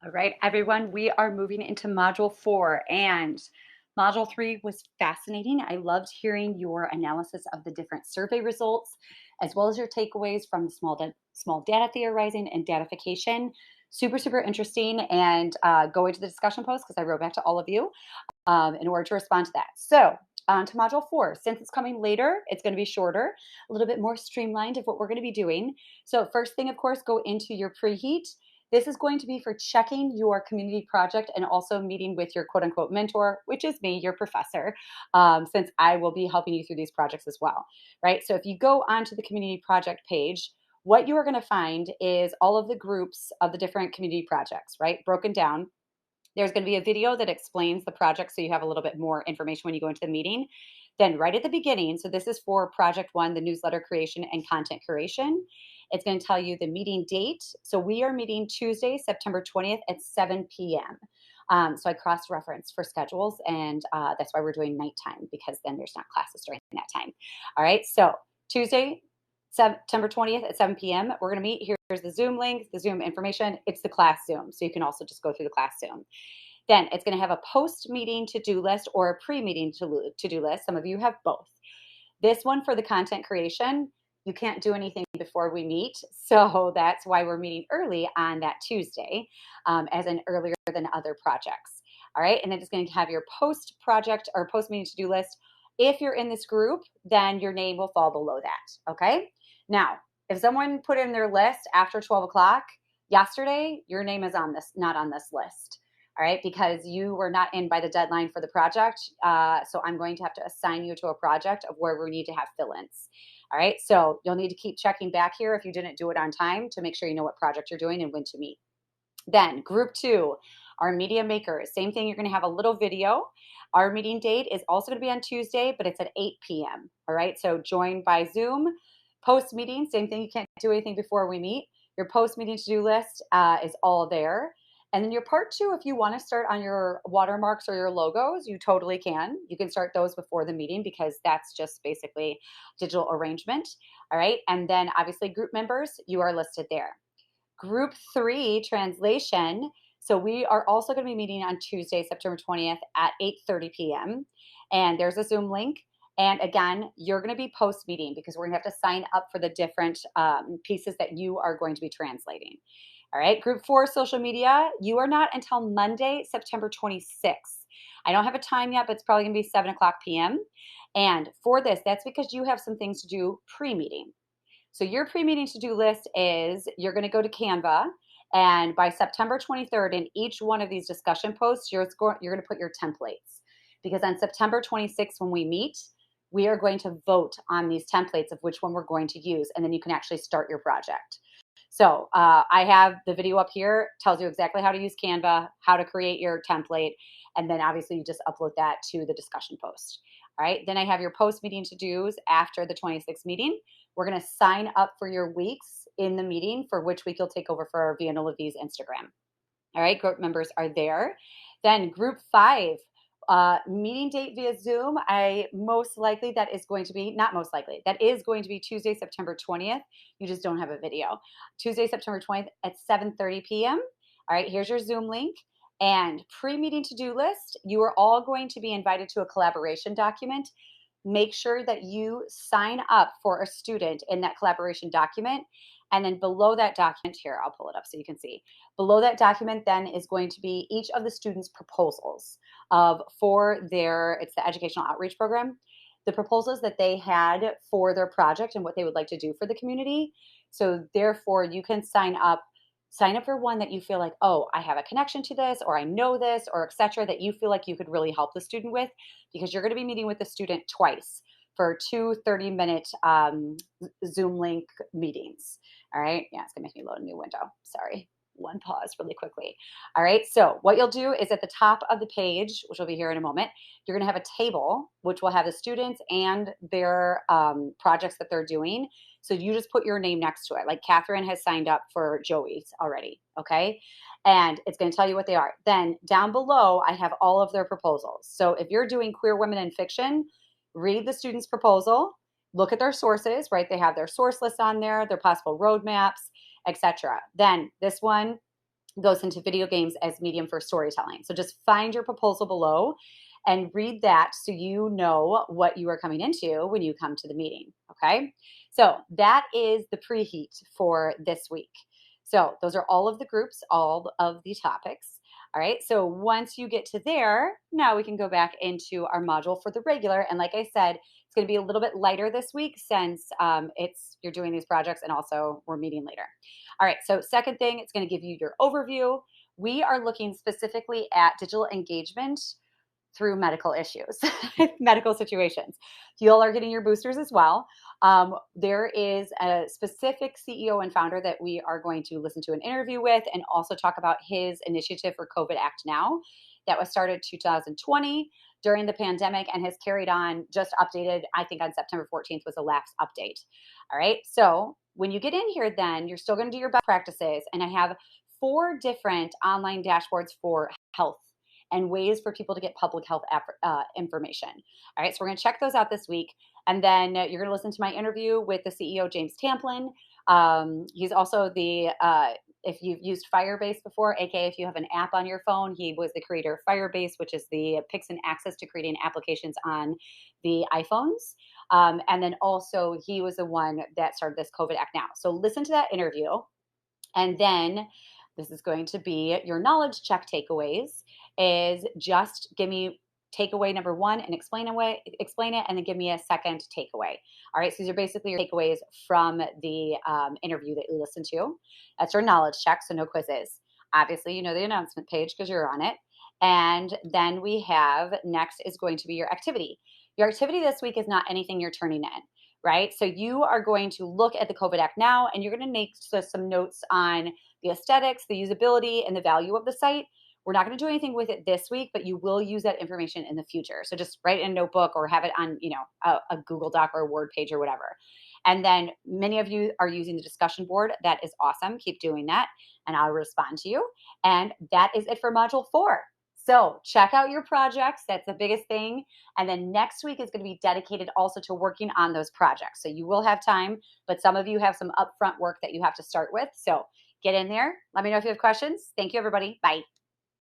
All right, everyone, we are moving into Module 4, and Module 3 was fascinating. I loved hearing your analysis of the different survey results, as well as your takeaways from the small data theorizing and datification. Super, super interesting, and go into the discussion post because I wrote back to all of you in order to respond to that. So on to Module 4. Since it's coming later, it's going to be shorter, a little bit more streamlined of what we're going to be doing. So first thing, of course, go into your preheat. This is going to be for checking your community project and also meeting with your quote unquote mentor, which is me, your professor, since I will be helping you through these projects as well, right? So if you go onto the community project page, what you are going to find is all of the groups of the different community projects, right? Broken down. There's going to be a video that explains the project so you have a little bit more information when you go into the meeting. Then right at the beginning, so this is for project 1, the newsletter creation and content curation. It's going to tell you the meeting date. So we are meeting Tuesday, September 20th at 7 p.m. So I cross-referenced for schedules, and that's why we're doing nighttime, because then there's not classes during that time. All right, so Tuesday, September 20th at 7 p.m. We're going to meet. Here's the Zoom link, the Zoom information. It's the class Zoom, so you can also just go through the class Zoom. Then it's going to have a post-meeting to-do list or a pre-meeting to-do list. Some of you have both. This one for the content creation, you can't do anything before we meet. So that's why we're meeting early on that Tuesday, as in earlier than other projects. All right, and then it's going to have your post-project or post-meeting to-do list. If you're in this group, then your name will fall below that, okay? Now, if someone put in their list after 12 o'clock yesterday, your name is on this, not on this list. All right, because you were not in by the deadline for the project. So I'm going to have to assign you to a project of where we need to have fill-ins. All right, so you'll need to keep checking back here if you didn't do it on time to make sure you know what project you're doing and when to meet. Then group 2, our media makers. Same thing, you're going to have a little video. Our meeting date is also going to be on Tuesday, but it's at 8 p.m. All right, so join by Zoom. Post-meeting, same thing, you can't do anything before we meet. Your post-meeting to-do list is all there. And then your part 2, if you want to start on your watermarks or your logos, you totally can. You can start those before the meeting because that's just basically digital arrangement. All right. And then obviously group members, you are listed there. Group 3, translation. So we are also going to be meeting on Tuesday, September 20th at 8:30 p.m. And there's a Zoom link. And again, you're going to be post-meeting because we're going to have to sign up for the different pieces that you are going to be translating. All right, group 4, social media. You are not until Monday, September 26th. I don't have a time yet, but it's probably going to be 7 o'clock p.m. And for this, that's because you have some things to do pre-meeting. So your pre-meeting to-do list is you're going to go to Canva, and by September 23rd, in each one of these discussion posts, you're going to put your templates. Because on September 26th, when we meet, we are going to vote on these templates of which one we're going to use, and then you can actually start your project. So I have the video up here, tells you exactly how to use Canva, how to create your template, and then obviously you just upload that to the discussion post. All right, then I have your post-meeting to-dos after the 26th meeting. We're going to sign up for your weeks in the meeting for which week you'll take over for Vienna Levy's Instagram. All right, group members are there. Then group 5, meeting date via Zoom. Most likely that is going to be, not most likely, that is going to be Tuesday, September 20th. You just don't have a video. Tuesday, September 20th at 7:30 p.m. All right, here's your Zoom link. And pre-meeting to-do list, you are all going to be invited to a collaboration document. Make sure that you sign up for a student in that collaboration document. And then below that document here, I'll pull it up so you can see. Below that document then is going to be each of the students' proposals for it's the educational outreach program, the proposals that they had for their project and what they would like to do for the community. So therefore you can sign up for one that you feel like, oh, I have a connection to this, or I know this, or etc., that you feel like you could really help the student with, because you're going to be meeting with the student twice for 2 30-minute Zoom link meetings. All right. Yeah, it's going to make me load a new window. Sorry. One pause really quickly. All right. So what you'll do is at the top of the page, which will be here in a moment, you're going to have a table which will have the students and their projects that they're doing. So you just put your name next to it. Like Catherine has signed up for Joey's already. Okay. And it's going to tell you what they are. Then down below, I have all of their proposals. So if you're doing queer women in fiction, read the student's proposal, look at their sources, right? They have their source list on there, their possible roadmaps, etc. Then this one goes into video games as medium for storytelling. So just find your proposal below and read that so you know what you are coming into when you come to the meeting, okay? So that is the preheat for this week. So those are all of the groups, all of the topics. All right, so once you get to there, now we can go back into our module for the regular. And like I said, it's going to be a little bit lighter this week since you're doing these projects and also we're meeting later. All right, so second thing, it's going to give you your overview. We are looking specifically at digital engagement through medical issues, medical situations. You all are getting your boosters as well. There is a specific CEO and founder that we are going to listen to an interview with and also talk about his initiative for COVID Act Now that was started 2020 during the pandemic and has carried on, just updated, I think on September 14th was the last update. All right, so when you get in here then, you're still gonna do your best practices, and I have 4 different online dashboards for health and ways for people to get public health information. All right, so we're going to check those out this week. And then you're going to listen to my interview with the CEO, James Tamplin. He's also if you've used Firebase before, aka if you have an app on your phone, he was the creator of Firebase, which is the picks and access to creating applications on the iPhones. And then also he was the one that started this COVID Act Now. So listen to that interview. And then this is going to be your knowledge check takeaways, is just give me takeaway number 1 and explain it, and then give me a second takeaway. All right, so these are basically your takeaways from the interview that you listened to. That's your knowledge check, so no quizzes. Obviously, you know the announcement page because you're on it. And then we have, next is going to be your activity. Your activity this week is not anything you're turning in, right? So you are going to look at the COVID Act Now, and you're going to make some notes on the aesthetics, the usability, and the value of the site. We're not going to do anything with it this week, but you will use that information in the future. So just write in a notebook or have it on, a Google Doc or a Word page or whatever. And then many of you are using the discussion board. That is awesome. Keep doing that, and I'll respond to you. And that is it for Module 4. So check out your projects. That's the biggest thing. And then next week is going to be dedicated also to working on those projects. So you will have time, but some of you have some upfront work that you have to start with. So get in there. Let me know if you have questions. Thank you, everybody. Bye.